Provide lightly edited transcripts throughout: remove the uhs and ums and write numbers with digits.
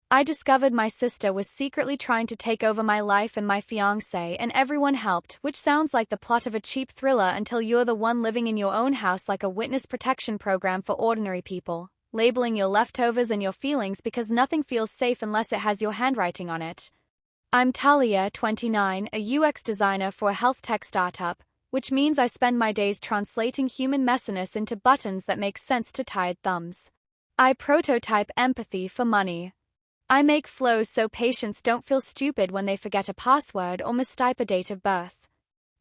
I discovered my sister was secretly trying to take over my life and my fiancé, and everyone helped, which sounds like the plot of a cheap thriller until you're the one living in your own house like a witness protection program for ordinary people, labeling your leftovers and your feelings because nothing feels safe unless it has your handwriting on it. I'm Talia, 29, a UX designer for a health tech startup, which means I spend my days translating human messiness into buttons that make sense to tired thumbs. I prototype empathy for money. I make flows so patients don't feel stupid when they forget a password or mistype a date of birth.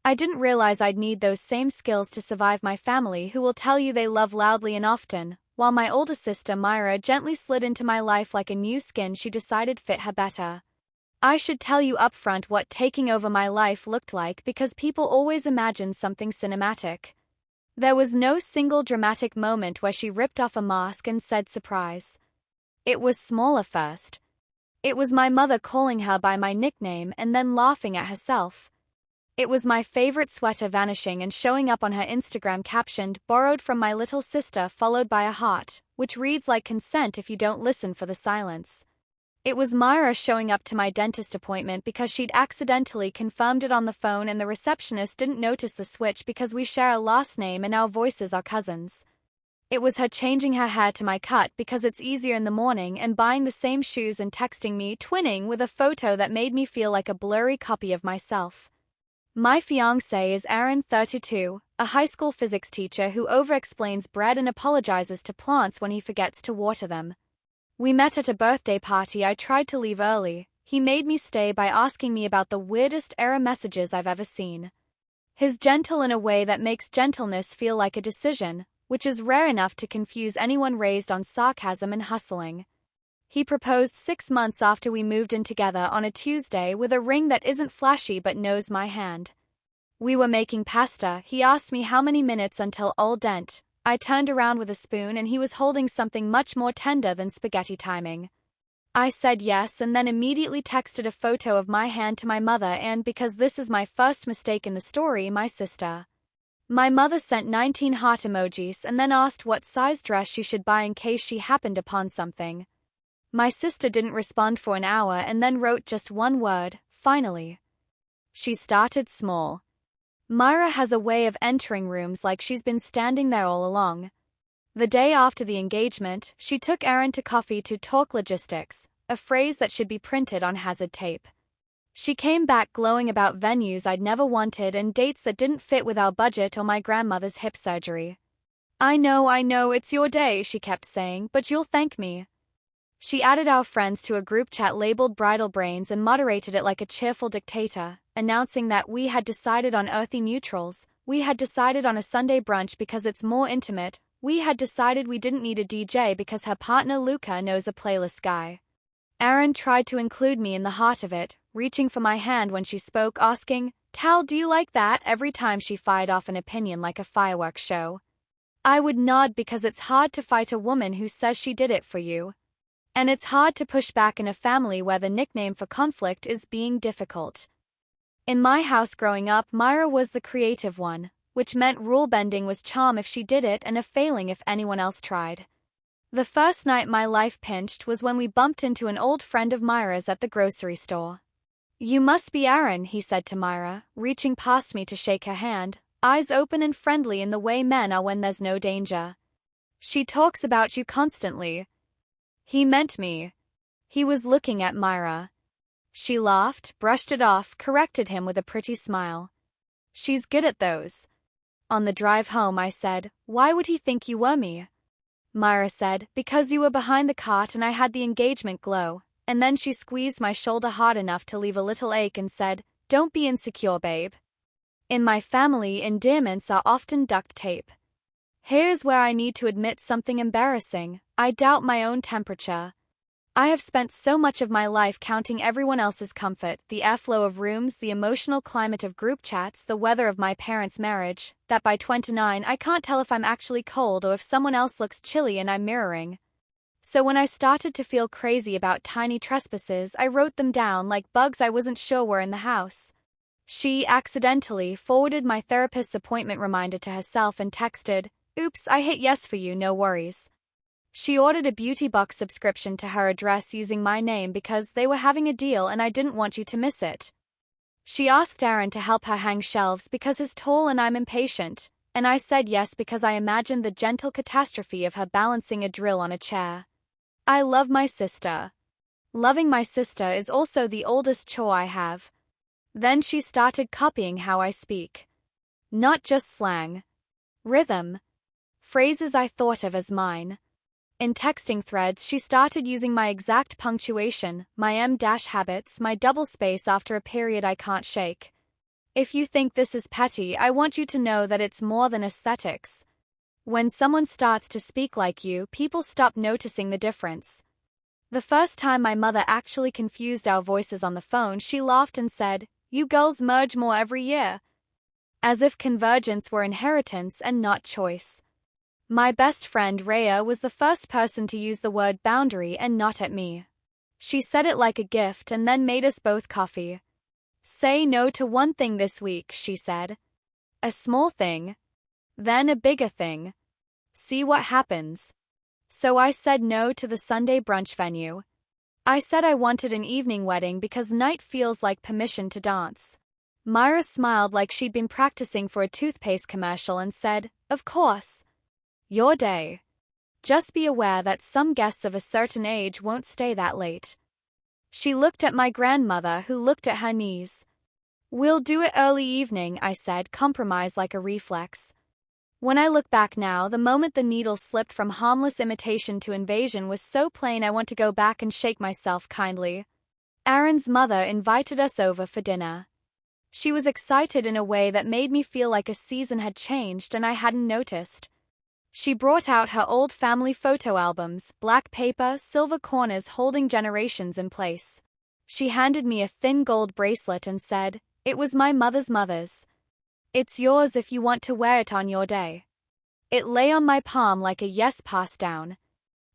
I didn't realize I'd need those same skills to survive my family, who will tell you they love loudly and often, while my older sister Myra gently slid into my life like a new skin she decided fit her better. I should tell you upfront what taking over my life looked like because people always imagine something cinematic. There was no single dramatic moment where she ripped off a mask and said surprise. It was smaller first. It was my mother calling her by my nickname and then laughing at herself. It was my favorite sweater vanishing and showing up on her Instagram captioned, "Borrowed from my little sister," followed by a heart, which reads like consent if you don't listen for the silence. It was Myra showing up to my dentist appointment because she'd accidentally confirmed it on the phone and the receptionist didn't notice the switch because we share a last name and our voices are cousins. It was her changing her hair to my cut because it's easier in the morning and buying the same shoes and texting me, twinning, with a photo that made me feel like a blurry copy of myself. My fiancé is Aaron, 32, a high school physics teacher who over-explains bread and apologizes to plants when he forgets to water them. We met at a birthday party. I tried to leave early. He made me stay by asking me about the weirdest error messages I've ever seen. He's gentle in a way that makes gentleness feel like a decision, which is rare enough to confuse anyone raised on sarcasm and hustling. He proposed 6 months after we moved in together on a Tuesday with a ring that isn't flashy but knows my hand. We were making pasta. He asked me how many minutes until al dente. I turned around with a spoon and he was holding something much more tender than spaghetti timing. I said yes and then immediately texted a photo of my hand to my mother and, because this is my first mistake in the story, my sister. My mother sent 19 heart emojis and then asked what size dress she should buy in case she happened upon something. My sister didn't respond for an hour and then wrote just one word, "Finally." She started small. Myra has a way of entering rooms like she's been standing there all along. The day after the engagement, she took Aaron to coffee to talk logistics, a phrase that should be printed on hazard tape. She came back glowing about venues I'd never wanted and dates that didn't fit with our budget or my grandmother's hip surgery. I know, it's your day," she kept saying, "but you'll thank me." She added our friends to a group chat labeled Bridal Brains and moderated it like a cheerful dictator, announcing that we had decided on earthy neutrals, we had decided on a Sunday brunch because it's more intimate, we had decided we didn't need a DJ because her partner Luca knows a playlist guy. Aaron tried to include me in the heart of it, reaching for my hand when she spoke, asking, "Tal, do you like that?" every time she fired off an opinion like a fireworks show. I would nod because it's hard to fight a woman who says she did it for you. And it's hard to push back in a family where the nickname for conflict is being difficult. In my house growing up, Myra was the creative one, which meant rule bending was charm if she did it and a failing if anyone else tried. The first night my life pinched was when we bumped into an old friend of Myra's at the grocery store. "You must be Aaron," he said to Myra, reaching past me to shake her hand, eyes open and friendly in the way men are when there's no danger. "She talks about you constantly." He meant me. He was looking at Myra. She laughed, brushed it off, corrected him with a pretty smile. "She's good at those." On the drive home I said, "Why would he think you were me?" Myra said, "Because you were behind the cart and I had the engagement glow," and then she squeezed my shoulder hard enough to leave a little ache and said, "Don't be insecure, babe." In my family, endearments are often duct tape. Here's where I need to admit something embarrassing. I doubt my own temperature. I have spent so much of my life counting everyone else's comfort, the airflow of rooms, the emotional climate of group chats, the weather of my parents' marriage, that by 29 I can't tell if I'm actually cold or if someone else looks chilly and I'm mirroring. So when I started to feel crazy about tiny trespasses, I wrote them down like bugs I wasn't sure were in the house. She accidentally forwarded my therapist's appointment reminder to herself and texted, "Oops, I hit yes for you, no worries." She ordered a beauty box subscription to her address using my name because they were having a deal and I didn't want you to miss it. She asked Aaron to help her hang shelves because he's tall and I'm impatient, and I said yes because I imagined the gentle catastrophe of her balancing a drill on a chair. I love my sister. Loving my sister is also the oldest chore I have. Then she started copying how I speak. Not just slang. Rhythm. Phrases I thought of as mine. In texting threads, she started using my exact punctuation, my m-habits, my double space after a period I can't shake. If you think this is petty, I want you to know that it's more than aesthetics. When someone starts to speak like you, people stop noticing the difference. The first time my mother actually confused our voices on the phone, she laughed and said, "You girls merge more every year." As if convergence were inheritance and not choice. My best friend Rhea was the first person to use the word boundary and not at me. She said it like a gift and then made us both coffee. "Say no to one thing this week," she said. A small thing. Then a bigger thing. See what happens. So I said no to the Sunday brunch venue. I said I wanted an evening wedding because night feels like permission to dance. Myra smiled like she'd been practicing for a toothpaste commercial and said, "Of course. Your day. Just be aware that some guests of a certain age won't stay that late." She looked at my grandmother, who looked at her knees. "We'll do it early evening," I said, compromise like a reflex. When I look back now, the moment the needle slipped from harmless imitation to invasion was so plain I want to go back and shake myself kindly. Aaron's mother invited us over for dinner. She was excited in a way that made me feel like a season had changed and I hadn't noticed. She brought out her old family photo albums, black paper, silver corners holding generations in place. She handed me a thin gold bracelet and said, "It was my mother's. It's yours if you want to wear it on your day." It lay on my palm like a yes passed down.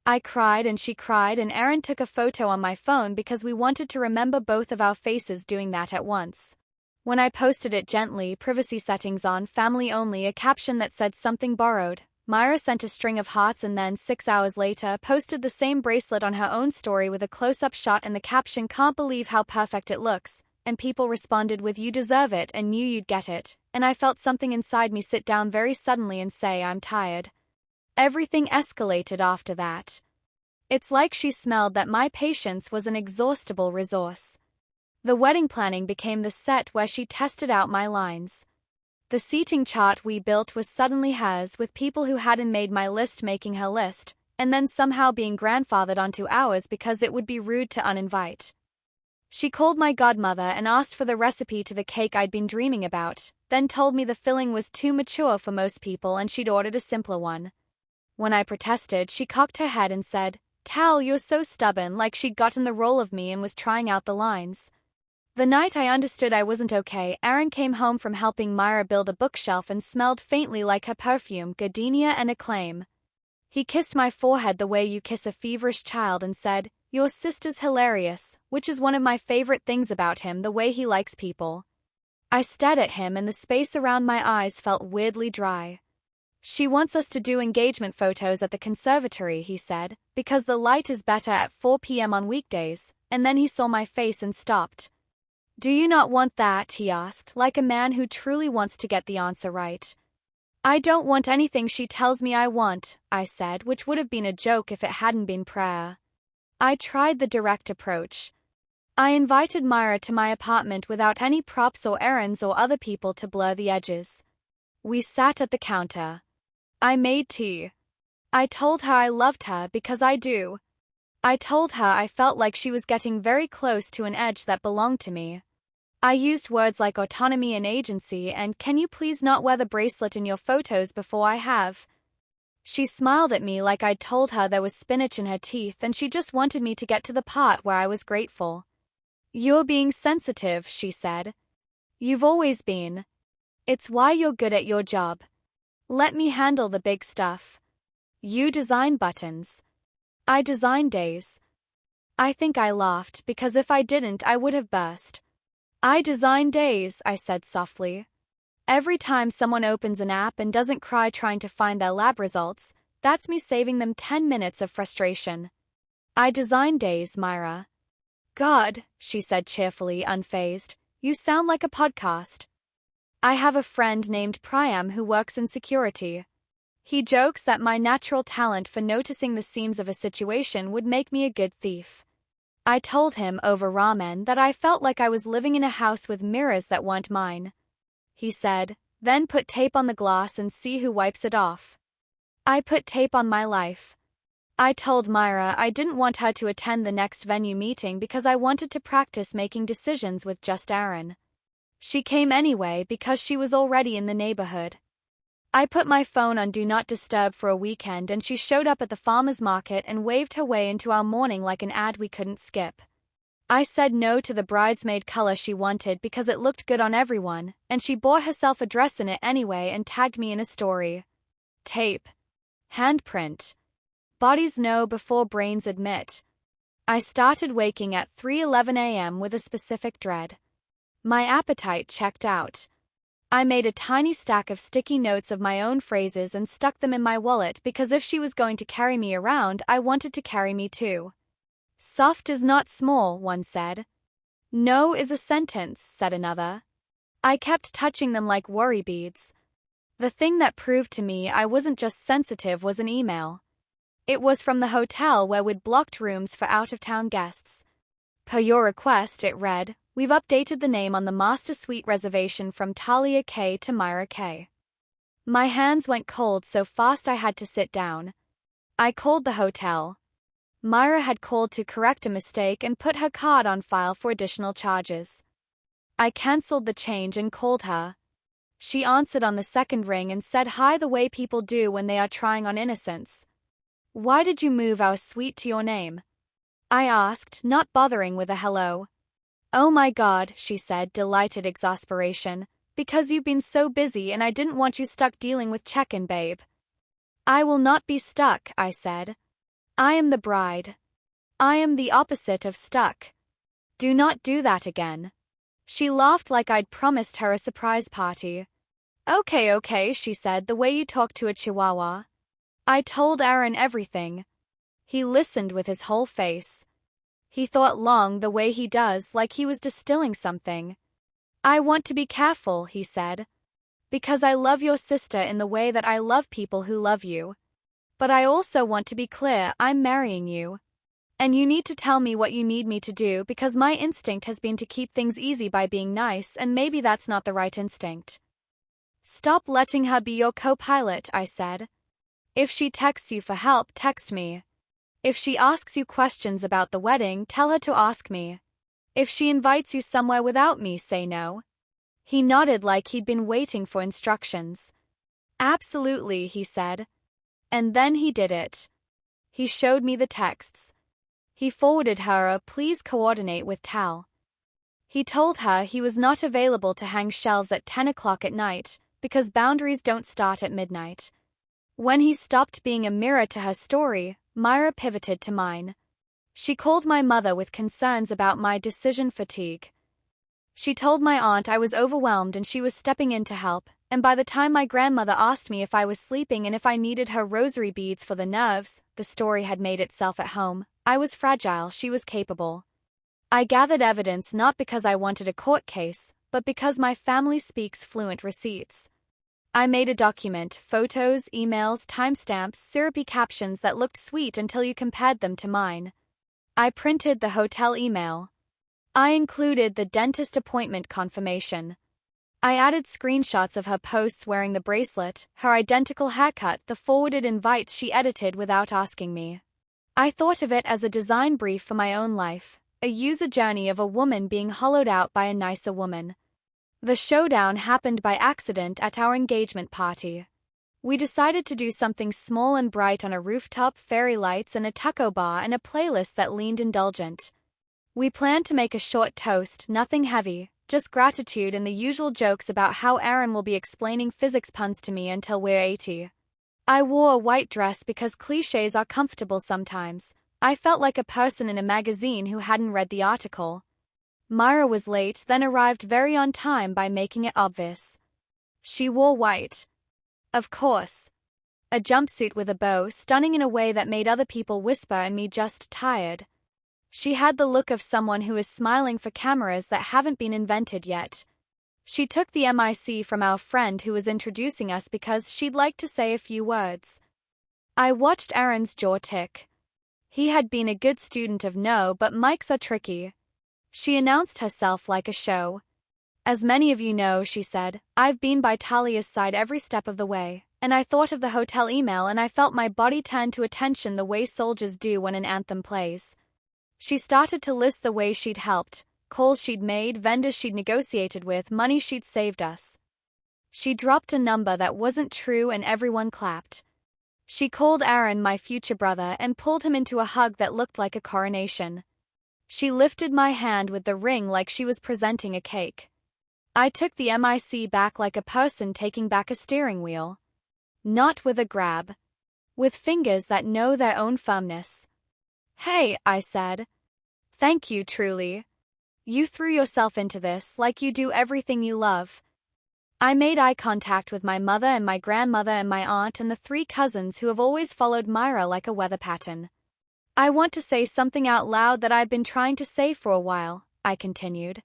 I cried and she cried and Aaron took a photo on my phone because we wanted to remember both of our faces doing that at once. When I posted it gently, privacy settings on, family only, a caption that said something borrowed, Myra sent a string of hearts and then, 6 hours later, posted the same bracelet on her own story with a close-up shot and the caption, "Can't believe how perfect it looks," and people responded with, "You deserve it and knew you'd get it," and I felt something inside me sit down very suddenly and say, "I'm tired." Everything escalated after that. It's like she smelled that my patience was an exhaustible resource. The wedding planning became the set where she tested out my lines. The seating chart we built was suddenly hers, with people who hadn't made my list making her list, and then somehow being grandfathered onto ours because it would be rude to uninvite. She called my godmother and asked for the recipe to the cake I'd been dreaming about, then told me the filling was too mature for most people and she'd ordered a simpler one. When I protested, she cocked her head and said, "Tal, you're so stubborn," like she'd gotten the role of me and was trying out the lines. The night I understood I wasn't okay, Aaron came home from helping Myra build a bookshelf and smelled faintly like her perfume, gardenia and acclaim. He kissed my forehead the way you kiss a feverish child and said, "Your sister's hilarious," which is one of my favorite things about him, the way he likes people. I stared at him and the space around my eyes felt weirdly dry. "She wants us to do engagement photos at the conservatory," he said, "because the light is better at 4 p.m. on weekdays," and then he saw my face and stopped. "Do you not want that?" he asked, like a man who truly wants to get the answer right. "I don't want anything she tells me I want," I said, which would have been a joke if it hadn't been prayer. I tried the direct approach. I invited Myra to my apartment without any props or errands or other people to blur the edges. We sat at the counter. I made tea. I told her I loved her because I do. I told her I felt like she was getting very close to an edge that belonged to me. I used words like autonomy and agency and, "Can you please not wear the bracelet in your photos before I have?" She smiled at me like I'd told her there was spinach in her teeth and she just wanted me to get to the part where I was grateful. "You're being sensitive," she said. "You've always been. It's why you're good at your job. Let me handle the big stuff. You design buttons. I design days." I think I laughed because if I didn't I would have burst. "I design days," I said softly. "Every time someone opens an app and doesn't cry trying to find their lab results, That's me saving them 10 minutes of frustration. I design days, Myra. God, she said cheerfully, unfazed. You sound like a podcast. I have a friend named Priam who works in security. He jokes that my natural talent for noticing the seams of a situation would make me a good thief. I told him over ramen that I felt like I was living in a house with mirrors that weren't mine. He said, then put tape on the glass and see who wipes it off. I put tape on my life. I told Myra I didn't want her to attend the next venue meeting because I wanted to practice making decisions with just Aaron. She came anyway because she was already in the neighborhood. I put my phone on Do Not Disturb for a weekend and she showed up at the farmer's market and waved her way into our morning like an ad we couldn't skip. I said no to the bridesmaid color she wanted because it looked good on everyone, and she bought herself a dress in it anyway and tagged me in a story. Tape. Handprint. Bodies know before brains admit. I started waking at 3:11 a.m. with a specific dread. My appetite checked out. I made a tiny stack of sticky notes of my own phrases and stuck them in my wallet because if she was going to carry me around, I wanted to carry me too. Soft is not small, one said. No is a sentence, said another. I kept touching them like worry beads. The thing that proved to me I wasn't just sensitive was an email. It was from the hotel where we'd blocked rooms for out-of-town guests. Per your request, it read, we've updated the name on the master suite reservation from Talia K to Myra K. My hands went cold so fast I had to sit down. I called the hotel. Myra had called to correct a mistake and put her card on file for additional charges. I cancelled the change and called her. She answered on the second ring and said hi the way people do when they are trying on innocence. Why did you move our suite to your name? I asked, not bothering with a hello. Oh my God, she said, delighted exasperation. Because you've been so busy and I didn't want you stuck dealing with check-in, babe. I will not be stuck, I said. I am the bride. I am the opposite of stuck. Do not do that again. She laughed like I'd promised her a surprise party. Okay, she said, the way you talk to a chihuahua. I told Aaron everything. He listened with his whole face. He thought long the way he does, like he was distilling something. I want to be careful, he said. Because I love your sister in the way that I love people who love you. But I also want to be clear, I'm marrying you. And you need to tell me what you need me to do because my instinct has been to keep things easy by being nice and maybe that's not the right instinct. Stop letting her be your co-pilot, I said. If she texts you for help, text me. If she asks you questions about the wedding, tell her to ask me. If she invites you somewhere without me, say no. He nodded like he'd been waiting for instructions. Absolutely, he said. And then he did it. He showed me the texts. He forwarded her a please coordinate with Tal. He told her he was not available to hang shelves at 10 o'clock at night because boundaries don't start at midnight. When he stopped being a mirror to her story, Myra pivoted to mine. She called my mother with concerns about my decision fatigue. She told my aunt I was overwhelmed and she was stepping in to help, and by the time my grandmother asked me if I was sleeping and if I needed her rosary beads for the nerves, the story had made itself at home. I was fragile, she was capable. I gathered evidence not because I wanted a court case, but because my family speaks fluent receipts. I made a document, photos, emails, timestamps, syrupy captions that looked sweet until you compared them to mine. I printed the hotel email. I included the dentist appointment confirmation. I added screenshots of her posts wearing the bracelet, her identical haircut, the forwarded invites she edited without asking me. I thought of it as a design brief for my own life, a user journey of a woman being hollowed out by a nicer woman. The showdown happened by accident at our engagement party. We decided to do something small and bright on a rooftop, fairy lights and a taco bar and a playlist that leaned indulgent. We planned to make a short toast, nothing heavy, just gratitude and the usual jokes about how Aaron will be explaining physics puns to me until we're 80. I wore a white dress because clichés are comfortable sometimes. I felt like a person in a magazine who hadn't read the article. Myra was late, then arrived very on time by making it obvious. She wore white. Of course. a jumpsuit with a bow, stunning in a way that made other people whisper and me just tired. She had the look of someone who is smiling for cameras that haven't been invented yet. She took the mic from our friend who was introducing us because she'd like to say a few words. I watched Aaron's jaw tick. He had been a good student of no, but mics are tricky. She announced herself like a show. As many of you know, she said, I've been by Talia's side every step of the way, and I thought of the hotel email and I felt my body turn to attention the way soldiers do when an anthem plays. She started to list the ways she'd helped, calls she'd made, vendors she'd negotiated with, money she'd saved us. She dropped a number that wasn't true and everyone clapped. She called Aaron my future brother and pulled him into a hug that looked like a coronation. She lifted my hand with the ring like she was presenting a cake. I took the mic back like a person taking back a steering wheel. Not with a grab. With fingers that know their own firmness. Hey, I said. Thank you, truly. You threw yourself into this like you do everything you love. I made eye contact with my mother and my grandmother and my aunt and the 3 cousins who have always followed Myra like a weather pattern. I want to say something out loud that I've been trying to say for a while, I continued.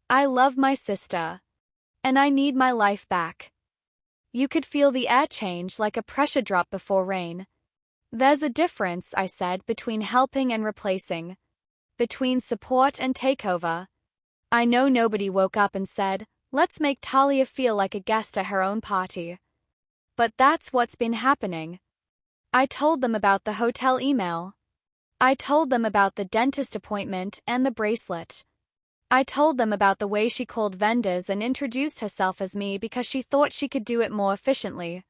I love my sister. And I need my life back. You could feel the air change like a pressure drop before rain. There's a difference, I said, between helping and replacing. Between support and takeover. I know nobody woke up and said, let's make Talia feel like a guest at her own party. But that's what's been happening. I told them about the hotel email. I told them about the dentist appointment and the bracelet. I told them about the way she called vendors and introduced herself as me because she thought she could do it more efficiently.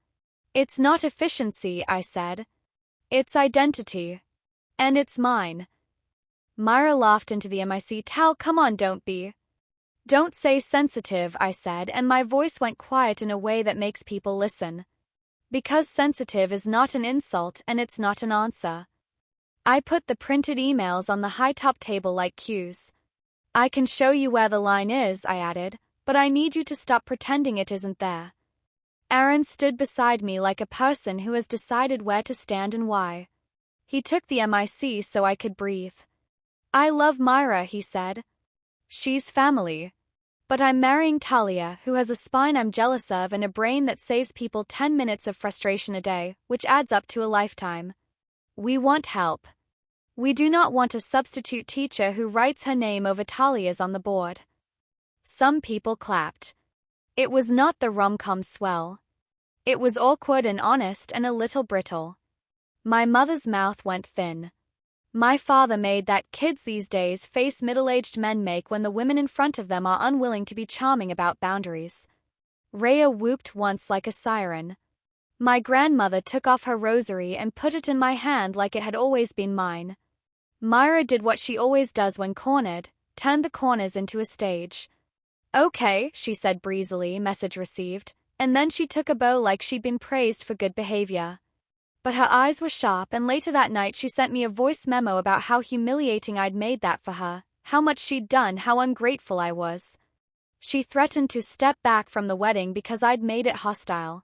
It's not efficiency, I said. It's identity. And it's mine. Myra laughed into the mic. Tal, come on, don't be. Don't say sensitive, I said, and my voice went quiet in a way that makes people listen. Because sensitive is not an insult and it's not an answer. I put the printed emails on the high-top table like cues. I can show you where the line is, I added, but I need you to stop pretending it isn't there. Aaron stood beside me like a person who has decided where to stand and why. He took the mic so I could breathe. I love Myra, he said. She's family. But I'm marrying Talia, who has a spine I'm jealous of and a brain that saves people 10 minutes of frustration a day, which adds up to a lifetime. We want help. We do not want a substitute teacher who writes her name over Talia's on the board. Some people clapped. It was not the rom-com swell. It was awkward and honest and a little brittle. My mother's mouth went thin. My father made that kids these days face middle-aged men make when the women in front of them are unwilling to be charming about boundaries. Rhea whooped once like a siren. My grandmother took off her rosary and put it in my hand like it had always been mine. Myra did what she always does when cornered, turned the corners into a stage. Okay, she said breezily, message received, and then she took a bow like she'd been praised for good behavior. But her eyes were sharp, and later that night she sent me a voice memo about how humiliating I'd made that for her, how much she'd done, how ungrateful I was. She threatened to step back from the wedding because I'd made it hostile.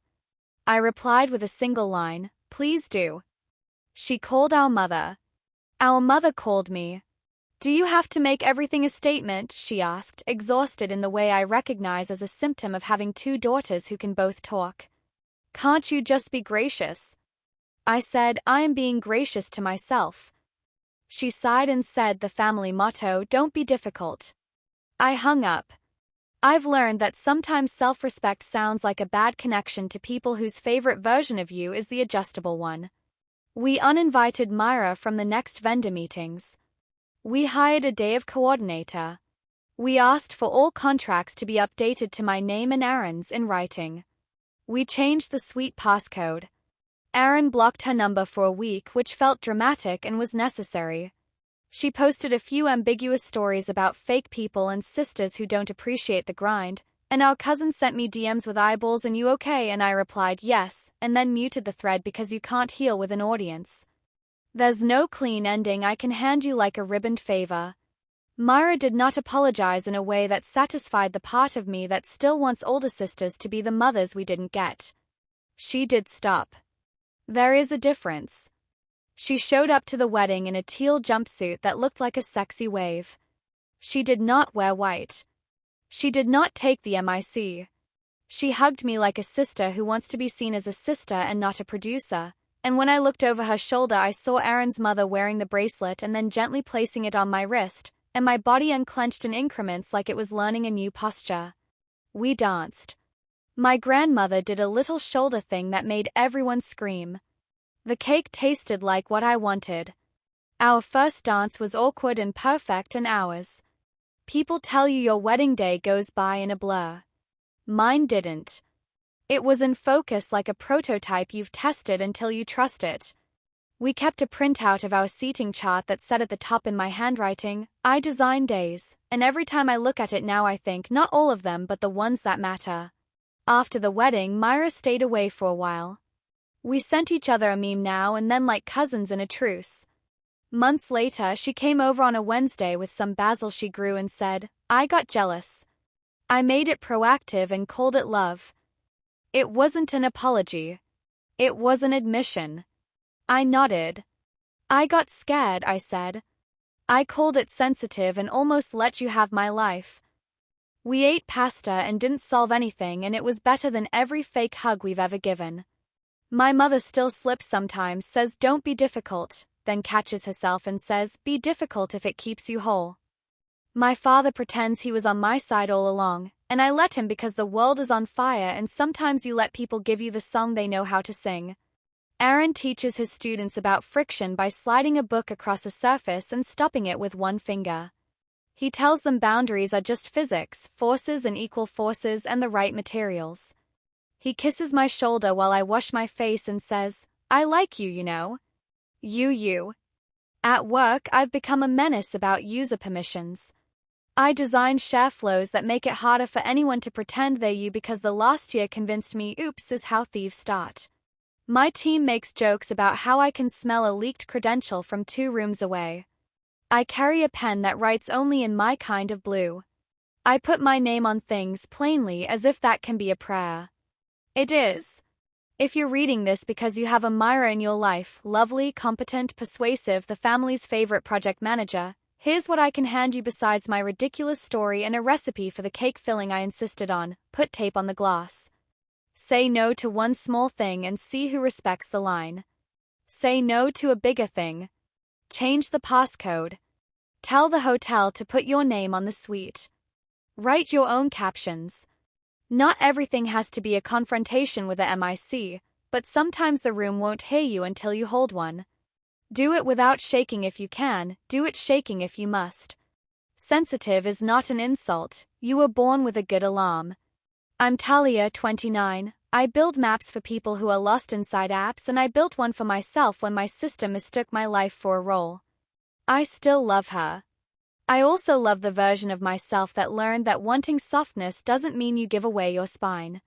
I replied with a single line, please do. She called our mother. Our mother called me. Do you have to make everything a statement? She asked, exhausted in the way I recognize as a symptom of having 2 daughters who can both talk. Can't you just be gracious? I said, I am being gracious to myself. She sighed and said the family motto, don't be difficult. I hung up. I've learned that sometimes self-respect sounds like a bad connection to people whose favorite version of you is the adjustable one. We uninvited Myra from the next vendor meetings. We hired a day of coordinator. We asked for all contracts to be updated to my name and Aaron's in writing. We changed the suite passcode. Aaron blocked her number for a week, which felt dramatic and was necessary. She posted a few ambiguous stories about fake people and sisters who don't appreciate the grind, and our cousin sent me DMs with eyeballs and you okay, and I replied yes, and then muted the thread because you can't heal with an audience. There's no clean ending I can hand you like a ribboned favor. Myra did not apologize in a way that satisfied the part of me that still wants older sisters to be the mothers we didn't get. She did stop. There is a difference. She showed up to the wedding in a teal jumpsuit that looked like a sexy wave. She did not wear white. She did not take the mic. She hugged me like a sister who wants to be seen as a sister and not a producer, and when I looked over her shoulder I saw Aaron's mother wearing the bracelet and then gently placing it on my wrist, and my body unclenched in increments like it was learning a new posture. We danced. My grandmother did a little shoulder thing that made everyone scream. The cake tasted like what I wanted. Our first dance was awkward and perfect, and ours. People tell you your wedding day goes by in a blur. Mine didn't. It was in focus like a prototype you've tested until you trust it. We kept a printout of our seating chart that said at the top in my handwriting, "I design days," and every time I look at it now I think not all of them but the ones that matter. After the wedding, Myra stayed away for a while. We sent each other a meme now and then like cousins in a truce. Months later, she came over on a Wednesday with some basil she grew and said, "I got jealous." I made it proactive and called it love. It wasn't an apology. It was an admission. I nodded. "I got scared," I said. "I called it sensitive and almost let you have my life." We ate pasta and didn't solve anything, and it was better than every fake hug we've ever given. My mother still slips sometimes, says don't be difficult, then catches herself and says, be difficult if it keeps you whole. My father pretends he was on my side all along, and I let him because the world is on fire and sometimes you let people give you the song they know how to sing. Aaron teaches his students about friction by sliding a book across a surface and stopping it with one finger. He tells them boundaries are just physics, forces and equal forces and the right materials. He kisses my shoulder while I wash my face and says, "I like you, you know." You. At work, I've become a menace about user permissions. I design share flows that make it harder for anyone to pretend they're you because the last year convinced me oops is how thieves start. My team makes jokes about how I can smell a leaked credential from 2 rooms away. I carry a pen that writes only in my kind of blue. I put my name on things plainly as if that can be a prayer. It is. If you're reading this because you have a Myra in your life, lovely, competent, persuasive, the family's favorite project manager, here's what I can hand you besides my ridiculous story and a recipe for the cake filling I insisted on. Put tape on the glass. Say no to one small thing and see who respects the line. Say no to a bigger thing. Change the passcode. Tell the hotel to put your name on the suite. Write your own captions. Not everything has to be a confrontation with a mic, but sometimes the room won't hear you until you hold one. Do it without shaking if you can, do it shaking if you must. Sensitive is not an insult, you were born with a good alarm. I'm Talia, 29. I build maps for people who are lost inside apps, and I built one for myself when my sister mistook my life for a role. I still love her. I also love the version of myself that learned that wanting softness doesn't mean you give away your spine.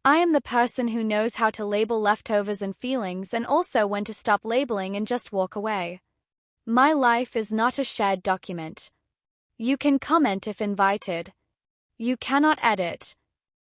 I am the person who knows how to label leftovers and feelings and also when to stop labeling and just walk away. My life is not a shared document. You can comment if invited. You cannot edit.